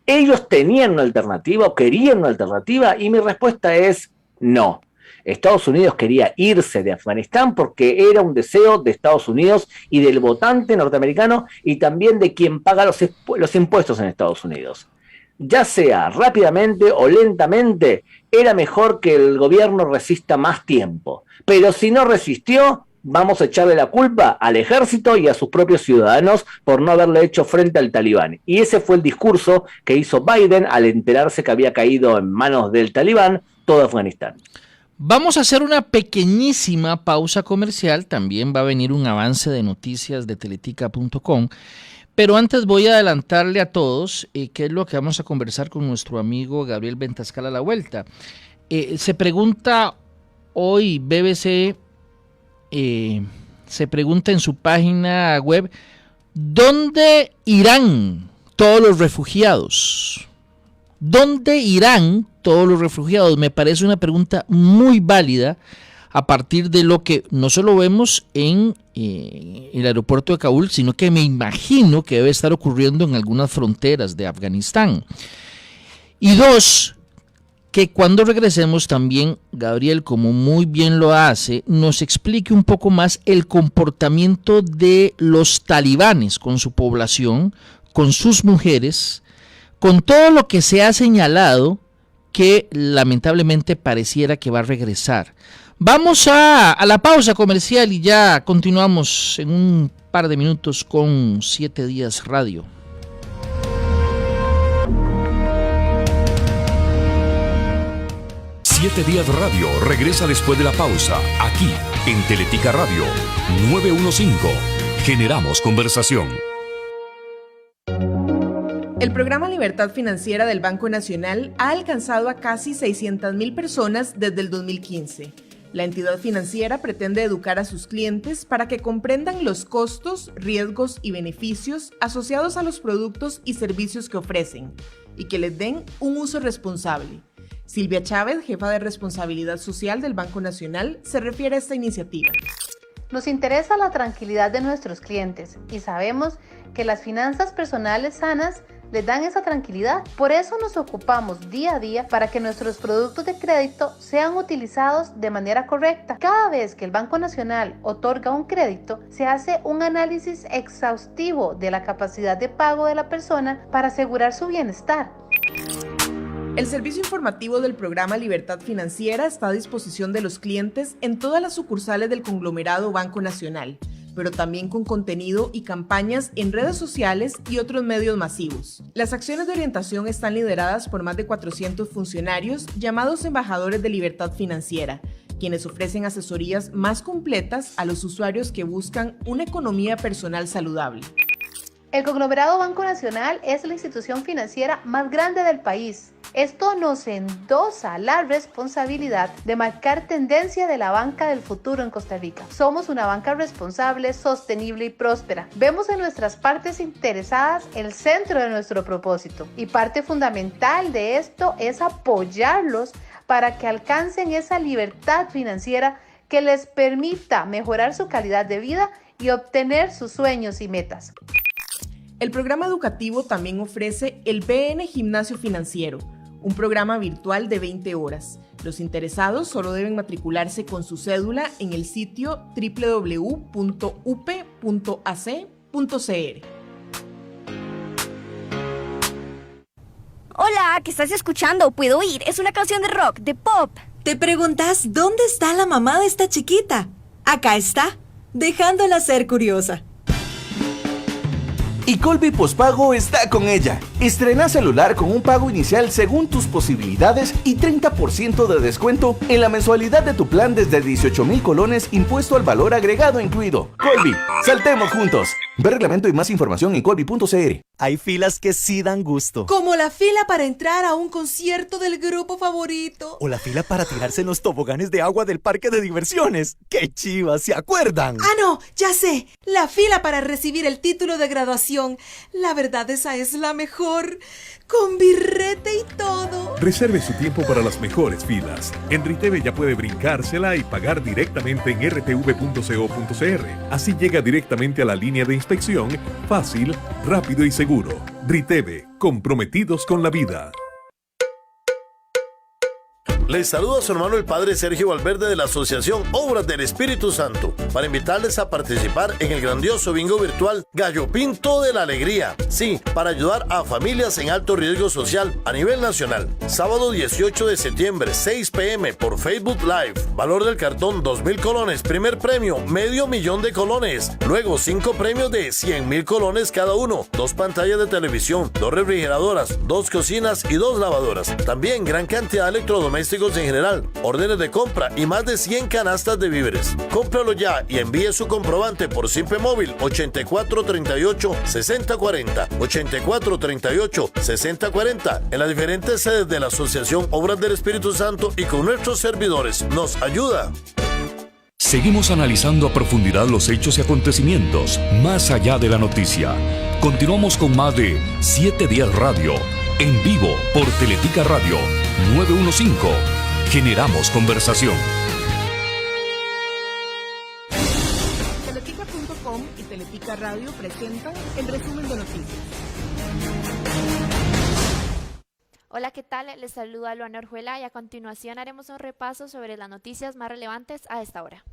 ¿ellos tenían una alternativa o querían una alternativa? Y mi respuesta es no. Estados Unidos quería irse de Afganistán porque era un deseo de Estados Unidos y del votante norteamericano y también de quien paga los impuestos en Estados Unidos. Ya sea rápidamente o lentamente, era mejor que el gobierno resista más tiempo. Pero si no resistió, vamos a echarle la culpa al ejército y a sus propios ciudadanos por no haberle hecho frente al talibán. Y ese fue el discurso que hizo Biden al enterarse que había caído en manos del talibán todo Afganistán. Vamos a hacer una pequeñísima pausa comercial. También va a venir un avance de noticias de teletica.com. Pero antes voy a adelantarle a todos qué es lo que vamos a conversar con nuestro amigo Gabriel Ventascal a la vuelta. Se pregunta hoy BBC, se pregunta en su página web, ¿dónde irán todos los refugiados? ¿Dónde irán todos los refugiados? Me parece una pregunta muy válida a partir de lo que no solo vemos en el aeropuerto de Kabul, sino que me imagino que debe estar ocurriendo en algunas fronteras de Afganistán. Y dos, que cuando regresemos también, Gabriel, como muy bien lo hace, nos explique un poco más el comportamiento de los talibanes con su población, con sus mujeres, con todo lo que se ha señalado que lamentablemente pareciera que va a regresar. Vamos a la pausa comercial y ya continuamos en un par de minutos con 7 Días Radio. Siete Días Radio regresa después de la pausa, aquí en Teletica Radio 915. Generamos conversación. El programa Libertad Financiera del Banco Nacional ha alcanzado a casi 600,000 personas desde el 2015. La entidad financiera pretende educar a sus clientes para que comprendan los costos, riesgos y beneficios asociados a los productos y servicios que ofrecen y que les den un uso responsable. Silvia Chávez, jefa de Responsabilidad Social del Banco Nacional, se refiere a esta iniciativa. Nos interesa la tranquilidad de nuestros clientes y sabemos que las finanzas personales sanas les dan esa tranquilidad. Por eso nos ocupamos día a día para que nuestros productos de crédito sean utilizados de manera correcta. Cada vez que el Banco Nacional otorga un crédito, se hace un análisis exhaustivo de la capacidad de pago de la persona para asegurar su bienestar. El servicio informativo del programa Libertad Financiera está a disposición de los clientes en todas las sucursales del conglomerado Banco Nacional, pero también con contenido y campañas en redes sociales y otros medios masivos. Las acciones de orientación están lideradas por más de 400 funcionarios llamados embajadores de Libertad Financiera, quienes ofrecen asesorías más completas a los usuarios que buscan una economía personal saludable. El conglomerado Banco Nacional es la institución financiera más grande del país. Esto nos endosa la responsabilidad de marcar tendencia de la banca del futuro en Costa Rica. Somos una banca responsable, sostenible y próspera. Vemos en nuestras partes interesadas el centro de nuestro propósito, y parte fundamental de esto es apoyarlos para que alcancen esa libertad financiera que les permita mejorar su calidad de vida y obtener sus sueños y metas. El programa educativo también ofrece el BN Gimnasio Financiero, un programa virtual de 20 horas. Los interesados solo deben matricularse con su cédula en el sitio www.up.ac.cr. Hola, ¿qué estás escuchando? ¿Puedo oír? Es una canción de rock, de pop. ¿Te preguntas dónde está la mamá de esta chiquita? Acá está, dejándola ser curiosa. Y Colby Postpago está con ella. Estrena celular con un pago inicial según tus posibilidades y 30% de descuento en la mensualidad de tu plan desde 18,000 colones, impuesto al valor agregado incluido. Colby, saltemos juntos. Ve reglamento y más información en colby.cr. Hay filas que sí dan gusto. Como la fila para entrar a un concierto del grupo favorito. O la fila para tirarse en los toboganes de agua del parque de diversiones. ¡Qué chivas! ¿Se acuerdan? Ah, no, ya sé. La fila para recibir el título de graduación. La verdad, esa es la mejor. Con birrete y todo. Reserve su tiempo para las mejores filas. En Riteve ya puede brincársela y pagar directamente en rtv.co.cr. Así llega directamente a la línea de inspección, fácil, rápido y seguro. Riteve, comprometidos con la vida. Les saluda a su hermano el padre Sergio Valverde de la Asociación Obras del Espíritu Santo para invitarles a participar en el grandioso bingo virtual Gallo Pinto de la Alegría. Sí, para ayudar a familias en alto riesgo social a nivel nacional. Sábado 18 de septiembre, 6 p.m. por Facebook Live. Valor del cartón 2,000 colones. Primer premio, $500,000 de colones. Luego 5 premios de 100,000 colones cada uno. 2 pantallas de televisión, 2 refrigeradoras, 2 cocinas y 2 lavadoras. También gran cantidad de electrodomésticos en general, órdenes de compra y más de 100 canastas de víveres. Cómpralo ya y envíe su comprobante por Simpe Móvil 8438-6040, 8438-6040 en las diferentes sedes de la Asociación Obras del Espíritu Santo y con nuestros servidores. Nos ayuda. Seguimos analizando a profundidad los hechos y acontecimientos más allá de la noticia. Continuamos con más de 7 Días Radio, en vivo por Teletica Radio 915. Generamos conversación. Teletica.com y Teletica Radio presentan el resumen de noticias. Hola, ¿qué tal? Les saluda Luana Orjuela y a continuación haremos un repaso sobre las noticias más relevantes a esta hora.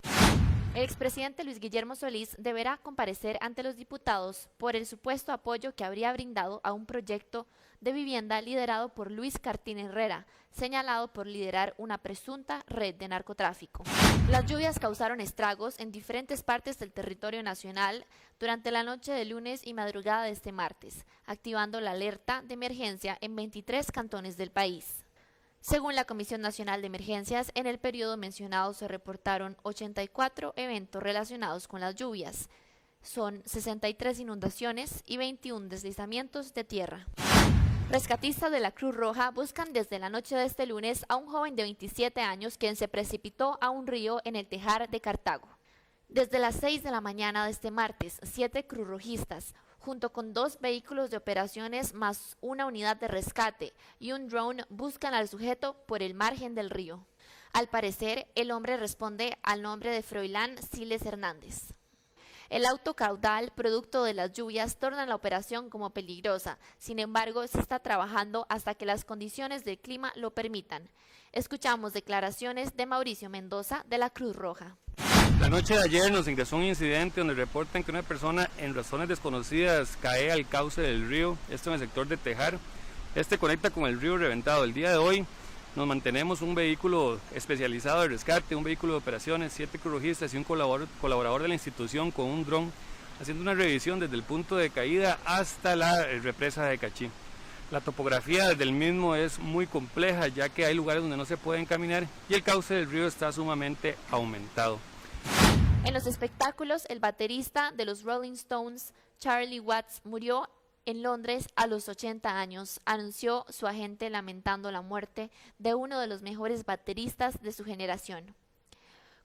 El expresidente Luis Guillermo Solís deberá comparecer ante los diputados por el supuesto apoyo que habría brindado a un proyecto de vivienda liderado por Luis Cartín Herrera, señalado por liderar una presunta red de narcotráfico. Las lluvias causaron estragos en diferentes partes del territorio nacional durante la noche de lunes y madrugada de este martes, activando la alerta de emergencia en 23 cantones del país. Según la Comisión Nacional de Emergencias, en el periodo mencionado se reportaron 84 eventos relacionados con las lluvias. Son 63 inundaciones y 21 deslizamientos de tierra. Rescatistas de la Cruz Roja buscan desde la noche de este lunes a un joven de 27 años quien se precipitó a un río en el Tejar de Cartago. Desde las 6 de la mañana de este martes, 7 cruzrojistas, junto con 2 vehículos de operaciones más una unidad de rescate y un drone, buscan al sujeto por el margen del río. Al parecer, el hombre responde al nombre de Froilán Siles Hernández. El auto caudal, producto de las lluvias, torna la operación como peligrosa. Sin embargo, se está trabajando hasta que las condiciones del clima lo permitan. Escuchamos declaraciones de Mauricio Mendoza de la Cruz Roja. La noche de ayer nos ingresó un incidente donde reportan que una persona en razones desconocidas cae al cauce del río, esto en el sector de Tejar. Este conecta con el río Reventado. El día de hoy nos mantenemos un vehículo especializado de rescate, un vehículo de operaciones, 7 cruzistas y un colaborador de la institución con un dron, haciendo una revisión desde el punto de caída hasta la represa de Cachí. La topografía del mismo es muy compleja, ya que hay lugares donde no se pueden caminar y el cauce del río está sumamente aumentado. En los espectáculos, el baterista de los Rolling Stones, Charlie Watts, murió en Londres a los 80 años, anunció su agente lamentando la muerte de uno de los mejores bateristas de su generación.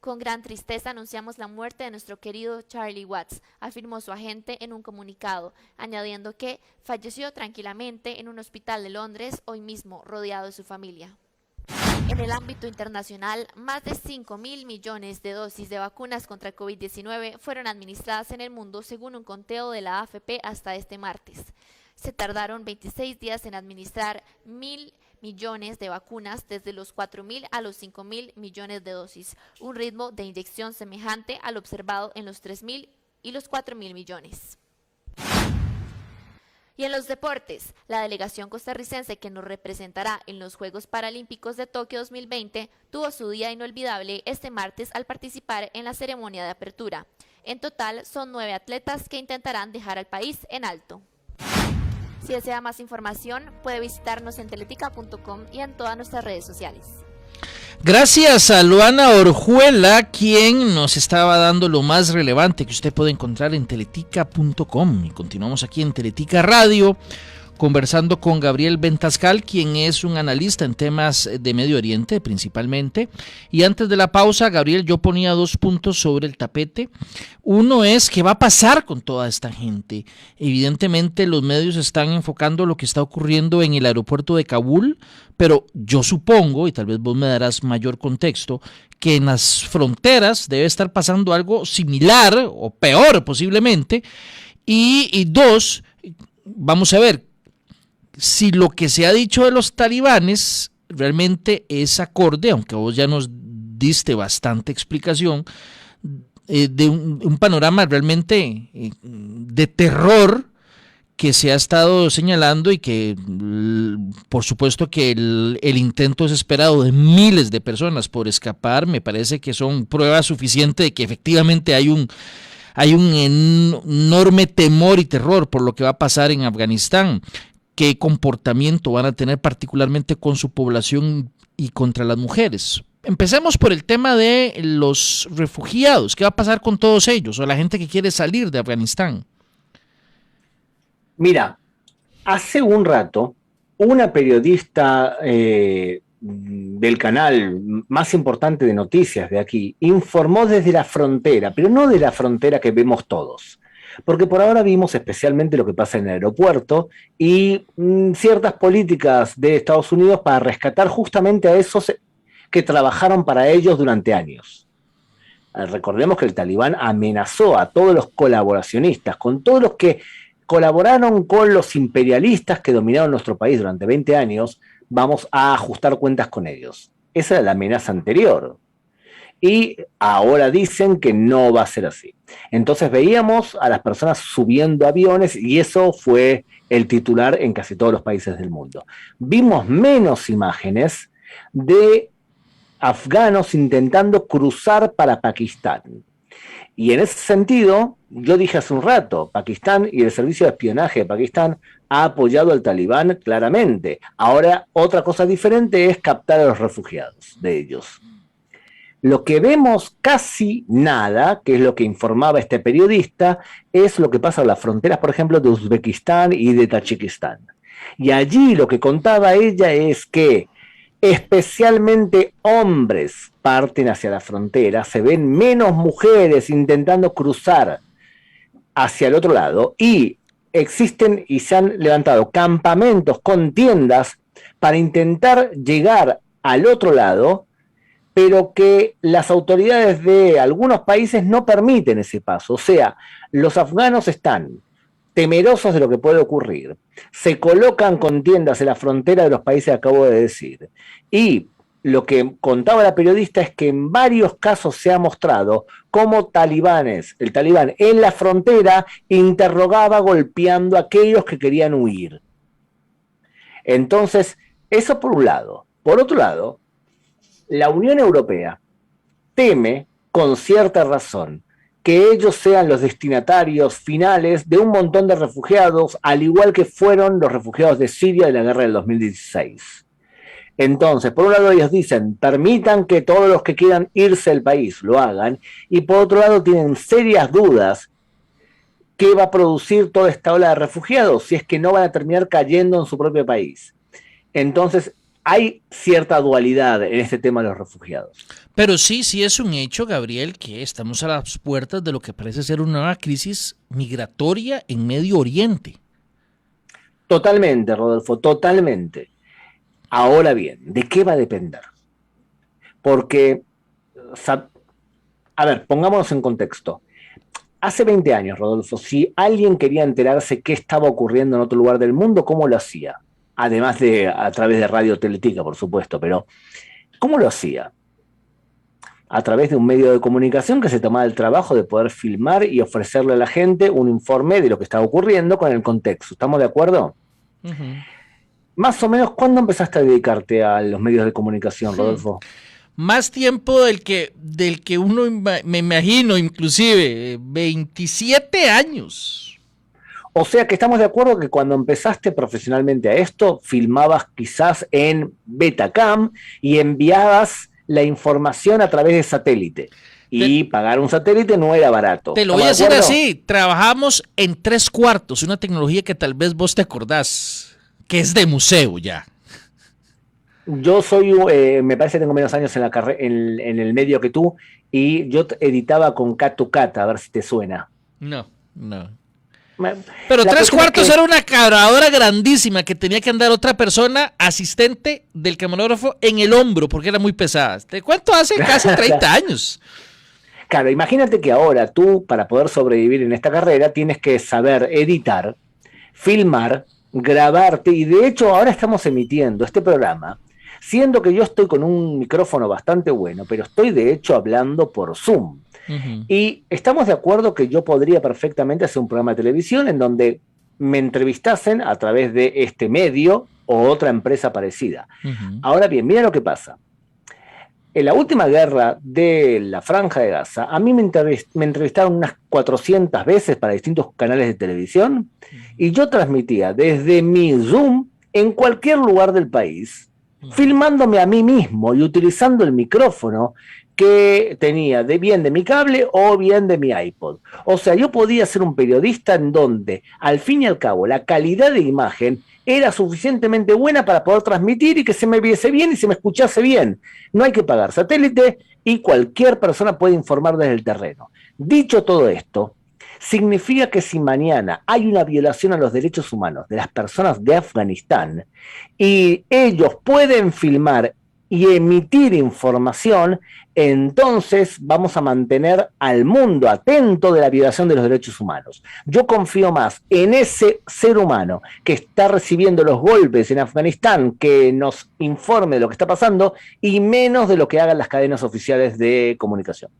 Con gran tristeza anunciamos la muerte de nuestro querido Charlie Watts, afirmó su agente en un comunicado, añadiendo que falleció tranquilamente en un hospital de Londres hoy mismo, rodeado de su familia. En el ámbito internacional, más de 5.000 millones de dosis de vacunas contra el COVID-19 fueron administradas en el mundo según un conteo de la AFP hasta este martes. Se tardaron 26 días en administrar 1.000 millones de vacunas, desde los 4.000 a los 5.000 millones de dosis, un ritmo de inyección semejante al observado en los 3.000 y los 4.000 millones. Y en los deportes, la delegación costarricense que nos representará en los Juegos Paralímpicos de Tokio 2020 tuvo su día inolvidable este martes al participar en la ceremonia de apertura. En total son 9 atletas que intentarán dejar al país en alto. Si desea más información, puede visitarnos en teletica.com y en todas nuestras redes sociales. Gracias a Luana Orjuela, quien nos estaba dando lo más relevante que usted puede encontrar en teletica.com. Y continuamos aquí en Teletica Radio, conversando con Gabriel Ventascal, quien es un analista en temas de Medio Oriente principalmente. Y antes de la pausa, Gabriel, yo ponía 2 puntos sobre el tapete. Uno es, ¿qué va a pasar con toda esta gente? Evidentemente los medios están enfocando lo que está ocurriendo en el aeropuerto de Kabul, pero yo supongo, y tal vez vos me darás mayor contexto, que en las fronteras debe estar pasando algo similar o peor posiblemente. Y 2, vamos a ver si lo que se ha dicho de los talibanes realmente es acorde, aunque vos ya nos diste bastante explicación, de un panorama realmente de terror que se ha estado señalando y que por supuesto que el intento desesperado de miles de personas por escapar me parece que son pruebas suficientes de que efectivamente hay un enorme temor y terror por lo que va a pasar en Afganistán. ¿Qué comportamiento van a tener particularmente con su población y contra las mujeres? Empecemos por el tema de los refugiados. ¿Qué va a pasar con todos ellos o la gente que quiere salir de Afganistán? Mira, hace un rato una periodista del canal más importante de noticias de aquí informó desde la frontera, pero no de la frontera que vemos todos. Porque por ahora vimos especialmente lo que pasa en el aeropuerto y ciertas políticas de Estados Unidos para rescatar justamente a esos que trabajaron para ellos durante años. Recordemos que el talibán amenazó a todos los colaboracionistas, con todos los que colaboraron con los imperialistas que dominaron nuestro país durante 20 años, vamos a ajustar cuentas con ellos. Esa era la amenaza anterior. Y ahora dicen que no va a ser así. Entonces veíamos a las personas subiendo aviones y eso fue el titular en casi todos los países del mundo. Vimos menos imágenes de afganos intentando cruzar para Pakistán. Y en ese sentido, yo dije hace un rato, Pakistán y el servicio de espionaje de Pakistán ha apoyado al talibán claramente. Ahora, otra cosa diferente es captar a los refugiados de ellos. Lo que vemos casi nada, que es lo que informaba este periodista, es lo que pasa en las fronteras, por ejemplo, de Uzbekistán y de Tayikistán. Y allí lo que contaba ella es que especialmente hombres parten hacia la frontera, se ven menos mujeres intentando cruzar hacia el otro lado y existen y se han levantado campamentos con tiendas para intentar llegar al otro lado pero que las autoridades de algunos países no permiten ese paso. O sea, los afganos están temerosos de lo que puede ocurrir, se colocan con tiendas en la frontera de los países que acabo de decir, y lo que contaba la periodista es que en varios casos se ha mostrado cómo el talibán en la frontera interrogaba golpeando a aquellos que querían huir. Entonces, eso por un lado. Por otro lado, la Unión Europea teme, con cierta razón, que ellos sean los destinatarios finales de un montón de refugiados, al igual que fueron los refugiados de Siria de la guerra del 2016. Entonces, por un lado ellos dicen, permitan que todos los que quieran irse del país lo hagan, y por otro lado tienen serias dudas qué va a producir toda esta ola de refugiados, si es que no van a terminar cayendo en su propio país. Entonces, hay cierta dualidad en este tema de los refugiados. Pero sí es un hecho, Gabriel, que estamos a las puertas de lo que parece ser una nueva crisis migratoria en Medio Oriente. Totalmente, Rodolfo, totalmente. Ahora bien, ¿de qué va a depender? Porque, a ver, pongámonos en contexto. Hace 20 años, Rodolfo, si alguien quería enterarse qué estaba ocurriendo en otro lugar del mundo, ¿cómo lo hacía? Además de a través de Radio Teletica, por supuesto, pero ¿cómo lo hacía? A través de un medio de comunicación que se tomaba el trabajo de poder filmar y ofrecerle a la gente un informe de lo que estaba ocurriendo con el contexto. ¿Estamos de acuerdo? Uh-huh. Más o menos, ¿cuándo empezaste a dedicarte a los medios de comunicación, Rodolfo? Más tiempo del que uno me imagino, inclusive, 27 años. O sea que estamos de acuerdo que cuando empezaste profesionalmente a esto, filmabas quizás en Betacam y enviabas la información a través de satélite. Y pagar un satélite no era barato. Te lo voy a decir así, trabajamos en 3/4, una tecnología que tal vez vos te acordás, que es de museo ya. Yo soy, me parece que tengo menos años en el medio que tú, y yo editaba con Cat2Cat, a ver si te suena. No. Pero 3/4 era una grabadora grandísima que tenía que andar otra persona, asistente del camarógrafo, en el hombro, porque era muy pesada. ¿De cuánto hace? Casi 30 años. Claro, imagínate que ahora tú, para poder sobrevivir en esta carrera, tienes que saber editar, filmar, grabarte, y de hecho ahora estamos emitiendo este programa, siendo que yo estoy con un micrófono bastante bueno, pero estoy de hecho hablando por Zoom. Uh-huh. Y estamos de acuerdo que yo podría perfectamente hacer un programa de televisión en donde me entrevistasen a través de este medio o otra empresa parecida. Uh-huh. Ahora bien, mira lo que pasa. En la última guerra de la Franja de Gaza, a mí me entrevistaron unas 400 veces para distintos canales de televisión, y yo transmitía desde mi Zoom en cualquier lugar del país, filmándome a mí mismo y utilizando el micrófono que tenía bien de mi cable o bien de mi iPod. O sea, yo podía ser un periodista en donde, al fin y al cabo, la calidad de imagen era suficientemente buena para poder transmitir y que se me viese bien y se me escuchase bien. No hay que pagar satélite y cualquier persona puede informar desde el terreno. Dicho todo esto, significa que si mañana hay una violación a los derechos humanos de las personas de Afganistán y ellos pueden filmar y emitir información, entonces vamos a mantener al mundo atento de la violación de los derechos humanos. Yo confío más en ese ser humano que está recibiendo los golpes en Afganistán, que nos informe de lo que está pasando, y menos de lo que hagan las cadenas oficiales de comunicación.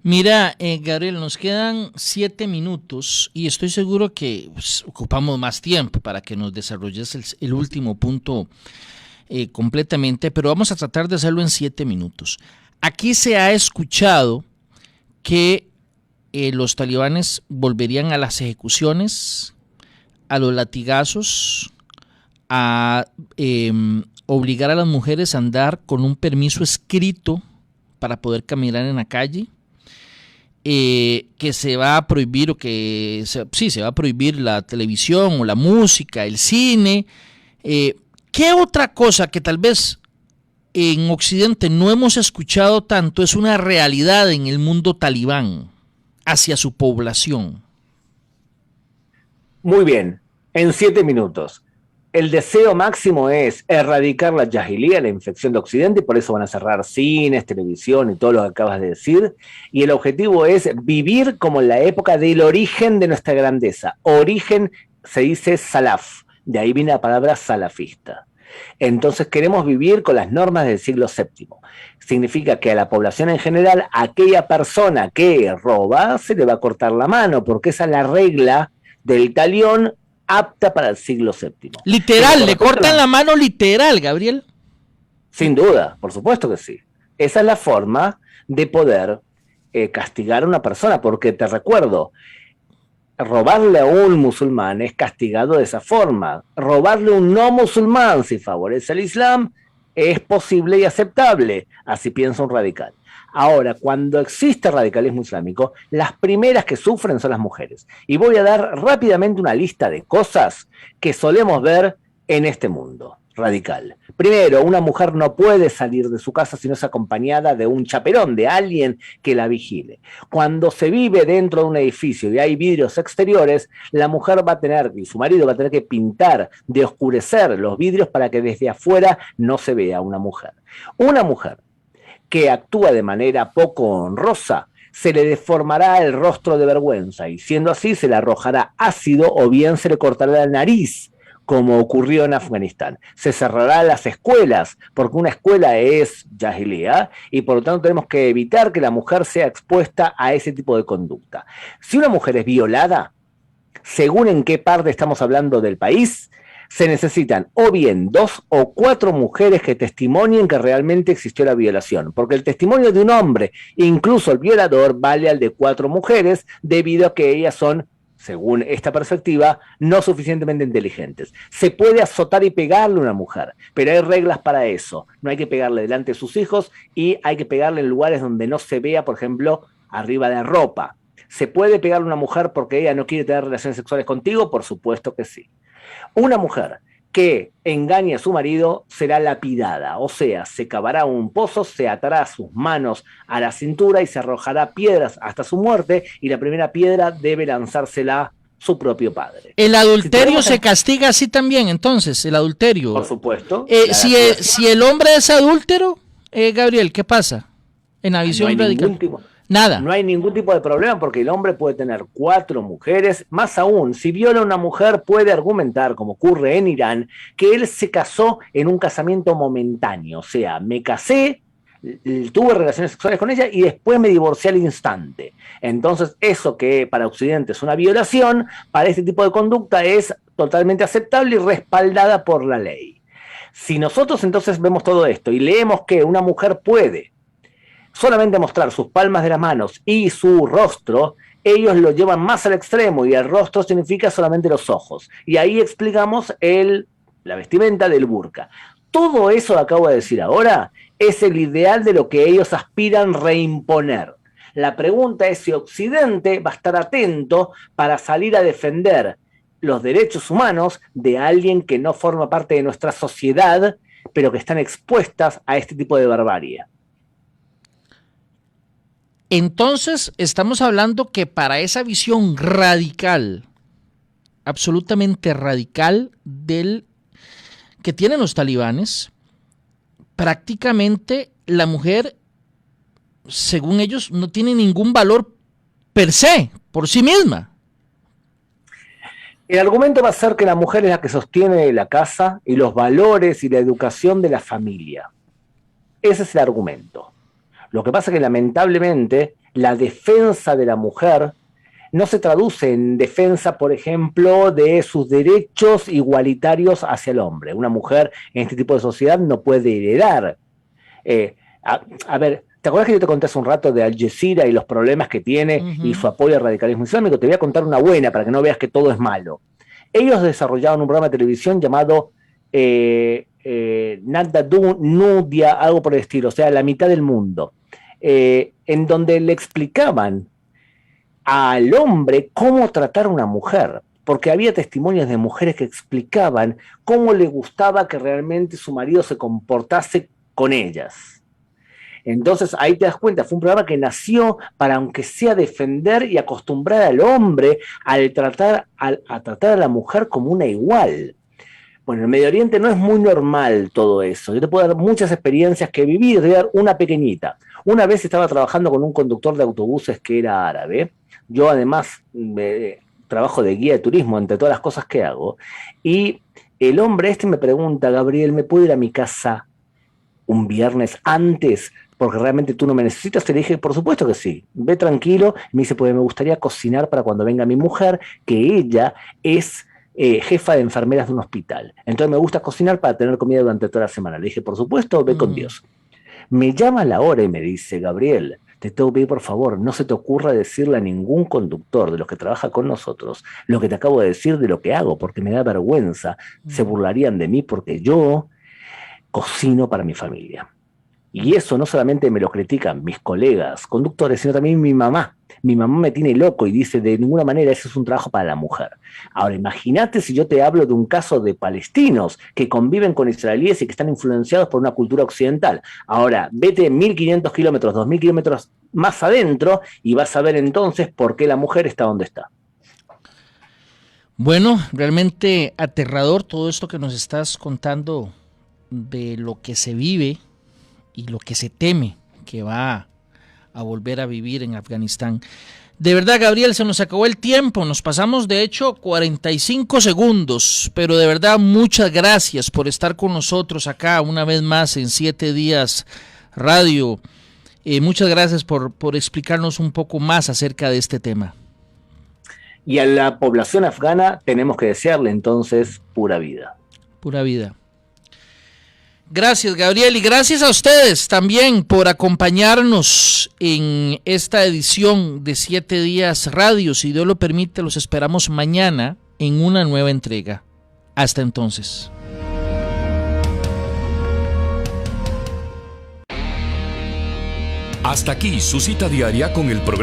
Mira, Gabriel, nos quedan 7 minutos y estoy seguro que ocupamos más tiempo para que nos desarrolles el último punto completamente, pero vamos a tratar de hacerlo en 7 minutos. Aquí se ha escuchado que los talibanes volverían a las ejecuciones, a los latigazos, a obligar a las mujeres a andar con un permiso escrito para poder caminar en la calle, que se va a prohibir se va a prohibir la televisión o la música, el cine. ¿Qué otra cosa que tal vez en Occidente no hemos escuchado tanto es una realidad en el mundo talibán hacia su población? Muy bien, en 7 minutos. el deseo máximo es erradicar la jahilía, la infección de Occidente, y por eso van a cerrar cines, televisión y todo lo que acabas de decir. Y el objetivo es vivir como en la época del origen de nuestra grandeza. Origen se dice salaf, de ahí viene la palabra salafista. Entonces queremos vivir con las normas del siglo VII. Significa que a la población en general, aquella persona que roba, se le va a cortar la mano, porque esa es la regla del talión apta para el siglo VII. Literal, le cortan la mano literal, Gabriel. Sin duda, por supuesto que sí. Esa es la forma de poder castigar a una persona, porque te recuerdo, robarle a un musulmán es castigado de esa forma. Robarle a un no musulmán, si favorece al Islam, es posible y aceptable. Así piensa un radical. Ahora, cuando existe radicalismo islámico, las primeras que sufren son las mujeres. Y voy a dar rápidamente una lista de cosas que solemos ver en este mundo radical. Primero, una mujer no puede salir de su casa si no es acompañada de un chaperón, de alguien que la vigile. Cuando se vive dentro de un edificio y hay vidrios exteriores, la mujer va a tener, y su marido va a tener que pintar, de oscurecer los vidrios para que desde afuera no se vea una mujer. Una mujer que actúa de manera poco honrosa, se le deformará el rostro de vergüenza, y siendo así se le arrojará ácido o bien se le cortará la nariz, como ocurrió en Afganistán. Se cerrará las escuelas, porque una escuela es jahilía, y por lo tanto tenemos que evitar que la mujer sea expuesta a ese tipo de conducta. Si una mujer es violada, según en qué parte estamos hablando del país, se necesitan o bien 2 o 4 mujeres que testimonien que realmente existió la violación, porque el testimonio de un hombre, incluso el violador, vale al de 4 mujeres, debido a que ellas son, según esta perspectiva, no suficientemente inteligentes. Se puede azotar y pegarle a una mujer, pero hay reglas para eso. No hay que pegarle delante de sus hijos y hay que pegarle en lugares donde no se vea, por ejemplo, arriba de ropa. ¿Se puede pegarle a una mujer porque ella no quiere tener relaciones sexuales contigo? Por supuesto que sí. Una mujer que engañe a su marido será lapidada, o sea, se cavará un pozo, se atará sus manos a la cintura y se arrojará piedras hasta su muerte, y la primera piedra debe lanzársela su propio padre. ¿El adulterio se castiga así también, entonces? ¿El adulterio? Por supuesto. Si el hombre es adúltero, Gabriel, ¿qué pasa? En la visión radical. Nada. No hay ningún tipo de problema, porque el hombre puede tener 4 mujeres, más aún, si viola a una mujer puede argumentar, como ocurre en Irán, que él se casó en un casamiento momentáneo, o sea, me casé, tuve relaciones sexuales con ella y después me divorcié al instante. Entonces, eso que para Occidente es una violación, para este tipo de conducta es totalmente aceptable y respaldada por la ley. Si nosotros entonces vemos todo esto y leemos que una mujer puede solamente mostrar sus palmas de las manos y su rostro, ellos lo llevan más al extremo, y el rostro significa solamente los ojos. Y ahí explicamos la vestimenta del burka. Todo eso que acabo de decir ahora es el ideal de lo que ellos aspiran reimponer. La pregunta es si Occidente va a estar atento para salir a defender los derechos humanos de alguien que no forma parte de nuestra sociedad, pero que están expuestas a este tipo de barbarie. Entonces, estamos hablando que para esa visión radical, absolutamente radical, que tienen los talibanes, prácticamente la mujer, según ellos, no tiene ningún valor per se, por sí misma. El argumento va a ser que la mujer es la que sostiene la casa y los valores y la educación de la familia. Ese es el argumento. Lo que pasa es que lamentablemente la defensa de la mujer no se traduce en defensa, por ejemplo, de sus derechos igualitarios hacia el hombre. Una mujer en este tipo de sociedad no puede heredar. A ver, ¿te acuerdas que yo te conté hace un rato de Al Jazeera y los problemas que tiene y su apoyo al radicalismo islámico? Te voy a contar una buena para que no veas que todo es malo. Ellos desarrollaron un programa de televisión llamado Nada Nudia, algo por el estilo, o sea, la mitad del mundo. En donde le explicaban al hombre cómo tratar a una mujer, porque había testimonios de mujeres que explicaban cómo le gustaba que realmente su marido se comportase con ellas. Entonces ahí te das cuenta, fue un programa que nació para, aunque sea, defender y acostumbrar al hombre a tratar a la mujer como una igual. Bueno, en el Medio Oriente no es muy normal todo eso. Yo te puedo dar muchas experiencias que viví, te voy a dar una pequeñita. Una vez estaba trabajando con un conductor de autobuses que era árabe. Yo además trabajo de guía de turismo entre todas las cosas que hago. Y el hombre me pregunta, Gabriel, ¿me puedo ir a mi casa un viernes antes? Porque realmente tú no me necesitas. Te dije, por supuesto que sí, ve tranquilo. Y me dice, pues me gustaría cocinar para cuando venga mi mujer, que ella es jefa de enfermeras de un hospital. Entonces me gusta cocinar para tener comida durante toda la semana. Le dije, por supuesto, ve con Dios. Me llama a la hora y me dice, Gabriel, te tengo que pedir, por favor, no se te ocurra decirle a ningún conductor de los que trabaja con nosotros lo que te acabo de decir de lo que hago, porque me da vergüenza. Se burlarían de mí porque yo cocino para mi familia. Y eso no solamente me lo critican mis colegas conductores, sino también mi mamá. Mi mamá me tiene loco y dice, de ninguna manera, ese es un trabajo para la mujer. Ahora, imagínate si yo te hablo de un caso de palestinos que conviven con israelíes y que están influenciados por una cultura occidental. Ahora, vete 1.500 kilómetros, 2.000 kilómetros más adentro y vas a ver entonces por qué la mujer está donde está. Bueno, realmente aterrador todo esto que nos estás contando de lo que se vive y lo que se teme que va a volver a vivir en Afganistán. De verdad, Gabriel, se nos acabó el tiempo, nos pasamos de hecho 45 segundos, pero de verdad muchas gracias por estar con nosotros acá una vez más en 7 Días Radio. Muchas gracias por explicarnos un poco más acerca de este tema. Y a la población afgana tenemos que desearle entonces pura vida. Pura vida. Gracias, Gabriel, y gracias a ustedes también por acompañarnos en esta edición de 7 Días Radio. Si Dios lo permite, los esperamos mañana en una nueva entrega. Hasta entonces. Hasta aquí su cita diaria con el programa.